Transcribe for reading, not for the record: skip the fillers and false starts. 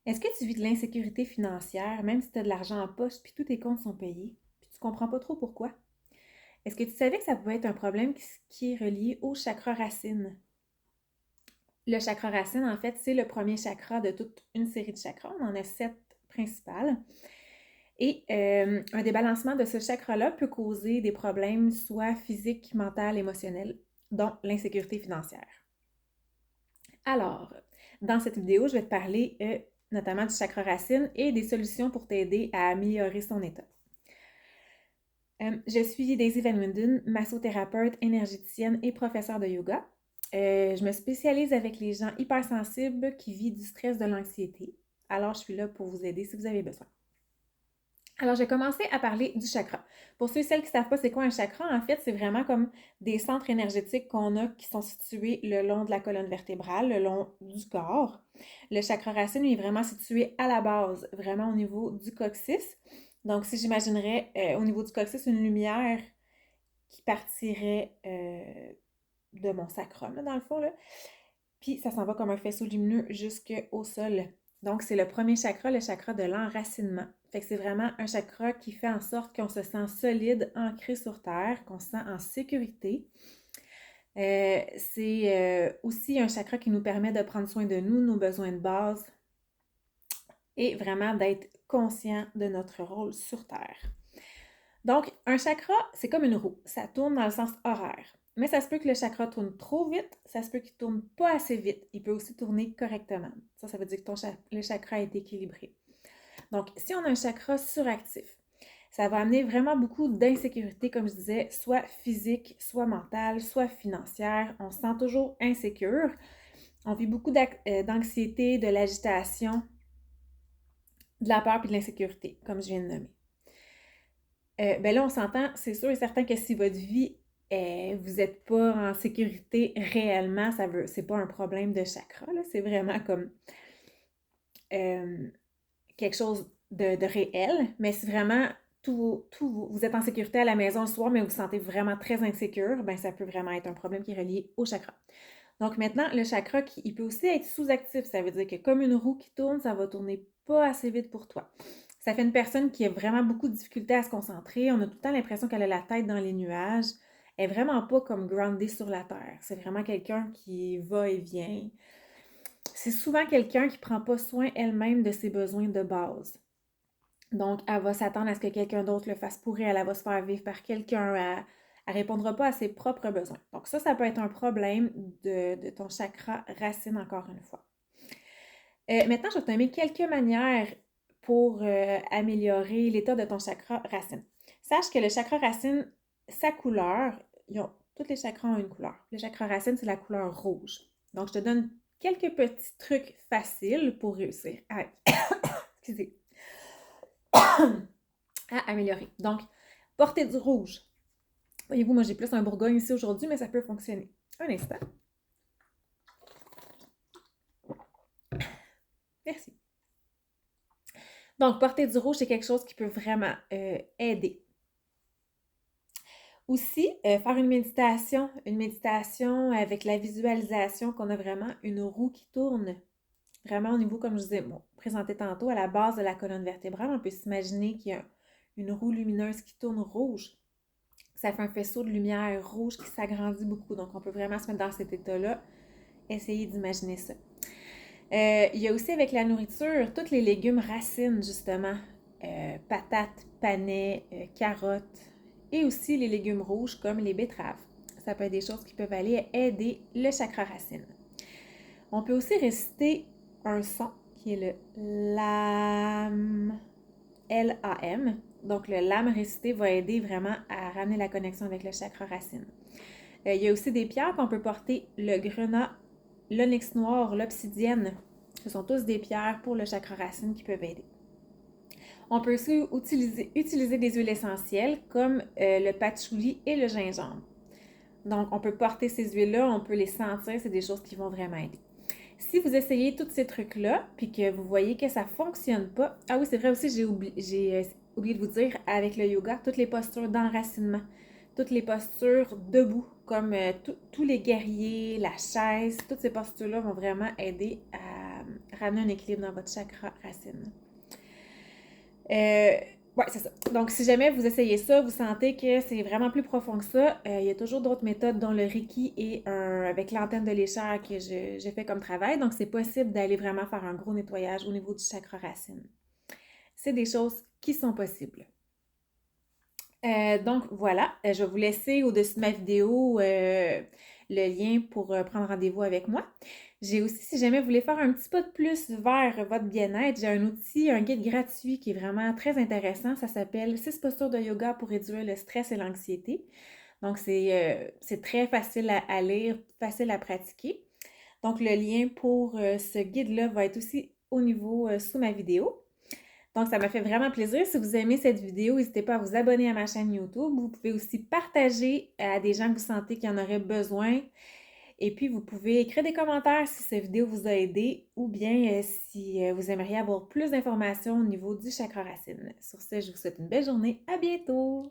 Est-ce que tu vis de l'insécurité financière, même si tu as de l'argent en poche puis tous tes comptes sont payés, puis tu comprends pas trop pourquoi? Est-ce que tu savais que ça pouvait être un problème qui est relié au chakra racine? Le chakra racine, en fait, c'est le premier chakra de toute une série de chakras. On en a 7 principales. Et un débalancement de ce chakra-là peut causer des problèmes soit physiques, mentaux, émotionnels, dont l'insécurité financière. Alors, dans cette vidéo, je vais te parler notamment du chakra racine et des solutions pour t'aider à améliorer son état. Je suis Daisy Van Winden, massothérapeute, énergéticienne et professeure de yoga. Je me spécialise avec les gens hypersensibles qui vivent du stress, de l'anxiété. Alors, je suis là pour vous aider si vous avez besoin. Alors, je vais commencer à parler du chakra. Pour ceux et celles qui ne savent pas c'est quoi un chakra, en fait, c'est vraiment comme des centres énergétiques qu'on a qui sont situés le long de la colonne vertébrale, le long du corps. Le chakra racine, lui, est vraiment situé à la base, vraiment au niveau du coccyx. Donc, si j'imaginerais au niveau du coccyx une lumière qui partirait de mon sacrum, là, dans le fond, là. Puis ça s'en va comme un faisceau lumineux jusqu'au sol. Donc, c'est le premier chakra, le chakra de l'enracinement. Fait que c'est vraiment un chakra qui fait en sorte qu'on se sent solide, ancré sur terre, qu'on se sent en sécurité. C'est aussi un chakra qui nous permet de prendre soin de nous, nos besoins de base et vraiment d'être conscient de notre rôle sur terre. Donc, un chakra, c'est comme une roue. Ça tourne dans le sens horaire. Mais ça se peut que le chakra tourne trop vite, ça se peut qu'il ne tourne pas assez vite. Il peut aussi tourner correctement. Ça veut dire que le chakra est équilibré. Donc, si on a un chakra suractif, ça va amener vraiment beaucoup d'insécurité, comme je disais, soit physique, soit mentale, soit financière. On se sent toujours insécure. On vit beaucoup d'anxiété, de l'agitation, de la peur et de l'insécurité, comme je viens de nommer. Ben là, on s'entend, c'est sûr et certain que si votre vie, vous n'êtes pas en sécurité réellement, c'est pas un problème de chakra, là, c'est vraiment comme quelque chose de réel, mais si vraiment vous êtes en sécurité à la maison le soir, mais vous vous sentez vraiment très insécure, ben ça peut vraiment être un problème qui est relié au chakra. Donc maintenant, le chakra, il peut aussi être sous-actif. Ça veut dire que comme une roue qui tourne, ça va tourner pas assez vite pour toi. Ça fait une personne qui a vraiment beaucoup de difficultés à se concentrer. On a tout le temps l'impression qu'elle a la tête dans les nuages. Elle est vraiment pas comme groundée sur la terre. C'est vraiment quelqu'un qui va et vient. C'est souvent quelqu'un qui prend pas soin elle-même de ses besoins de base. Donc, elle va s'attendre à ce que quelqu'un d'autre le fasse pour elle. Elle va se faire vivre par quelqu'un. Elle ne répondra pas à ses propres besoins. Donc ça peut être un problème de ton chakra racine, encore une fois. Maintenant, je vais te donner quelques manières pour améliorer l'état de ton chakra racine. Sache que le chakra racine, sa couleur, tous les chakras ont une couleur. Le chakra racine, c'est la couleur rouge. Donc, je te donne quelques petits trucs faciles pour réussir à, excusez, à améliorer. Donc, porter du rouge. Voyez-vous, moi j'ai plus un Bourgogne ici aujourd'hui, mais ça peut fonctionner. Un instant. Merci. Donc, porter du rouge, c'est quelque chose qui peut vraiment aider. Aussi, faire une méditation avec la visualisation qu'on a vraiment une roue qui tourne. Vraiment au niveau, comme je vous ai présenté tantôt, à la base de la colonne vertébrale, on peut s'imaginer qu'il y a une roue lumineuse qui tourne rouge. Ça fait un faisceau de lumière rouge qui s'agrandit beaucoup. Donc, on peut vraiment se mettre dans cet état-là. Essayez d'imaginer ça. Il y a aussi avec la nourriture, tous les légumes racines, justement. Patates, panais, carottes et aussi les légumes rouges comme les betteraves. Ça peut être des choses qui peuvent aller aider le chakra racine. On peut aussi réciter un son qui est le LAM, L-A-M. Donc, le LAM récité va aider vraiment à ramener la connexion avec le chakra racine. Il y a aussi des pierres qu'on peut porter, le grenat, l'onyx noir, l'obsidienne. Ce sont tous des pierres pour le chakra racine qui peuvent aider. On peut aussi utiliser des huiles essentielles comme le patchouli et le gingembre. Donc, on peut porter ces huiles-là, on peut les sentir, c'est des choses qui vont vraiment aider. Si vous essayez tous ces trucs-là, puis que vous voyez que ça ne fonctionne pas, ah oui, c'est vrai aussi, j'ai oublié de vous dire, avec le yoga, toutes les postures d'enracinement, toutes les postures debout, comme tous les guerriers, la chaise, toutes ces postures-là vont vraiment aider ramener un équilibre dans votre chakra racine. Ouais, c'est ça. Donc, si jamais vous essayez ça, vous sentez que c'est vraiment plus profond que ça, il y a toujours d'autres méthodes, dont le Reiki et avec l'antenne de l'échelle que j'ai fait comme travail. Donc, c'est possible d'aller vraiment faire un gros nettoyage au niveau du chakra racine. C'est des choses qui sont possibles. Donc, voilà. Je vais vous laisser au-dessus de ma vidéo le lien pour prendre rendez-vous avec moi. J'ai aussi, si jamais vous voulez faire un petit pas de plus vers votre bien-être, j'ai un outil, un guide gratuit qui est vraiment très intéressant. Ça s'appelle 6 postures de yoga pour réduire le stress et l'anxiété. Donc, c'est très facile à lire, facile à pratiquer. Donc, le lien pour ce guide-là va être aussi au niveau sous ma vidéo. Donc, ça m'a fait vraiment plaisir. Si vous aimez cette vidéo, n'hésitez pas à vous abonner à ma chaîne YouTube. Vous pouvez aussi partager à des gens que vous sentez qui en auraient besoin. Et puis, vous pouvez écrire des commentaires si cette vidéo vous a aidé ou bien si vous aimeriez avoir plus d'informations au niveau du chakra racine. Sur ce, je vous souhaite une belle journée. À bientôt!